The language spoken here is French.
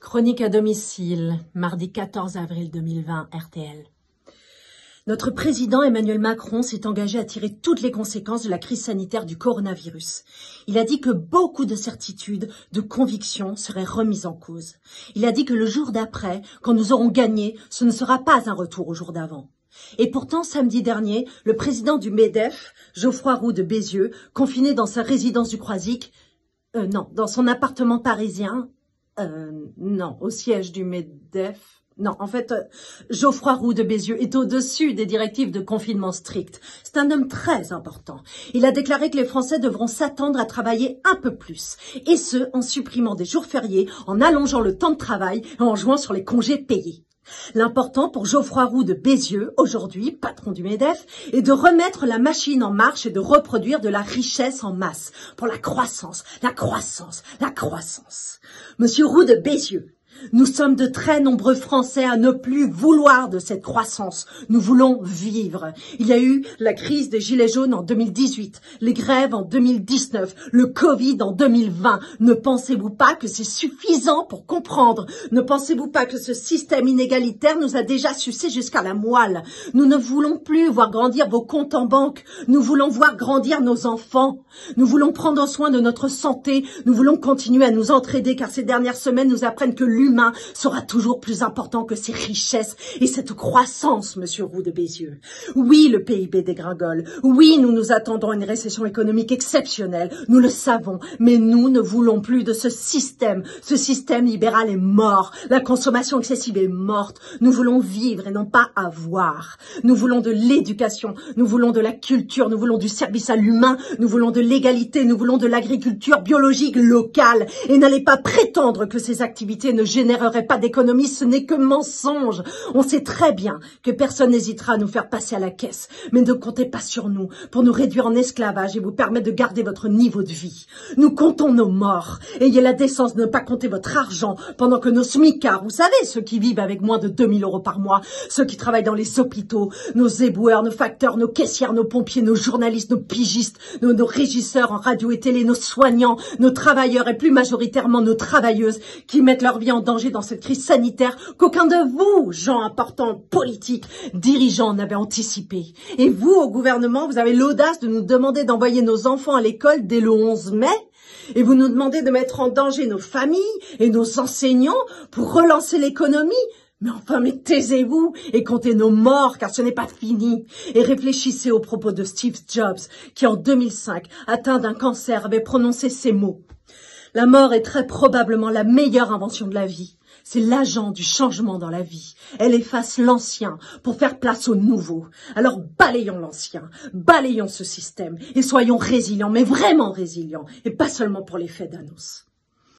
Chronique à domicile, mardi 14 avril 2020, RTL. Notre président Emmanuel Macron s'est engagé à tirer toutes les conséquences de la crise sanitaire du coronavirus. Il a dit que beaucoup de certitudes, de convictions seraient remises en cause. Il a dit que le jour d'après, quand nous aurons gagné, ce ne sera pas un retour au jour d'avant. Et pourtant, samedi dernier, le président du MEDEF, Geoffroy Roux de Bézieux, confiné dans sa résidence du Croisic, dans son appartement parisien, au siège du MEDEF. Geoffroy Roux de Bézieux est au-dessus des directives de confinement strict. C'est un homme très important. Il a déclaré que les Français devront s'attendre à travailler un peu plus. Et ce, en supprimant des jours fériés, en allongeant le temps de travail et en jouant sur les congés payés. L'important pour Geoffroy Roux de Bézieux, aujourd'hui patron du MEDEF, est de remettre la machine en marche et de reproduire de la richesse en masse pour la croissance, la croissance, la croissance. Monsieur Roux de Bézieux, nous sommes de très nombreux Français à ne plus vouloir de cette croissance. Nous voulons vivre. Il y a eu la crise des Gilets jaunes en 2018, les grèves en 2019, le Covid en 2020. Ne pensez-vous pas que c'est suffisant pour comprendre? Ne pensez-vous pas que ce système inégalitaire nous a déjà sucé jusqu'à la moelle? Nous ne voulons plus voir grandir vos comptes en banque. Nous voulons voir grandir nos enfants. Nous voulons prendre soin de notre santé. Nous voulons continuer à nous entraider car ces dernières semaines nous apprennent que l'humain sera toujours plus important que ces richesses et cette croissance, monsieur Roux de Bézieux. Oui, le PIB dégringole. Oui, nous nous attendons à une récession économique exceptionnelle. Nous le savons, mais nous ne voulons plus de ce système. Ce système libéral est mort. La consommation excessive est morte. Nous voulons vivre et non pas avoir. Nous voulons de l'éducation. Nous voulons de la culture. Nous voulons du service à l'humain. Nous voulons de l'égalité. Nous voulons de l'agriculture biologique locale. Et n'allez pas prétendre que ces activités ne générerait pas d'économie, ce n'est que mensonge. On sait très bien que personne n'hésitera à nous faire passer à la caisse, mais ne comptez pas sur nous pour nous réduire en esclavage et vous permettre de garder votre niveau de vie. Nous comptons nos morts. Ayez la décence de ne pas compter votre argent pendant que nos smicards, vous savez, ceux qui vivent avec moins de 2 000 € par mois, ceux qui travaillent dans les hôpitaux, nos éboueurs, nos facteurs, nos caissières, nos pompiers, nos journalistes, nos pigistes, nos régisseurs en radio et télé, nos soignants, nos travailleurs et plus majoritairement nos travailleuses qui mettent leur vie en danger dans cette crise sanitaire qu'aucun de vous, gens importants, politiques, dirigeants, n'avez anticipé. Et vous, au gouvernement, vous avez l'audace de nous demander d'envoyer nos enfants à l'école dès le 11 mai et vous nous demandez de mettre en danger nos familles et nos enseignants pour relancer l'économie. Mais taisez-vous et comptez nos morts car ce n'est pas fini. Et réfléchissez aux propos de Steve Jobs qui en 2005, atteint d'un cancer, avait prononcé ces mots. La mort est très probablement la meilleure invention de la vie. C'est l'agent du changement dans la vie. Elle efface l'ancien pour faire place au nouveau. Alors balayons l'ancien, balayons ce système et soyons résilients, mais vraiment résilients, et pas seulement pour l'effet d'annonce.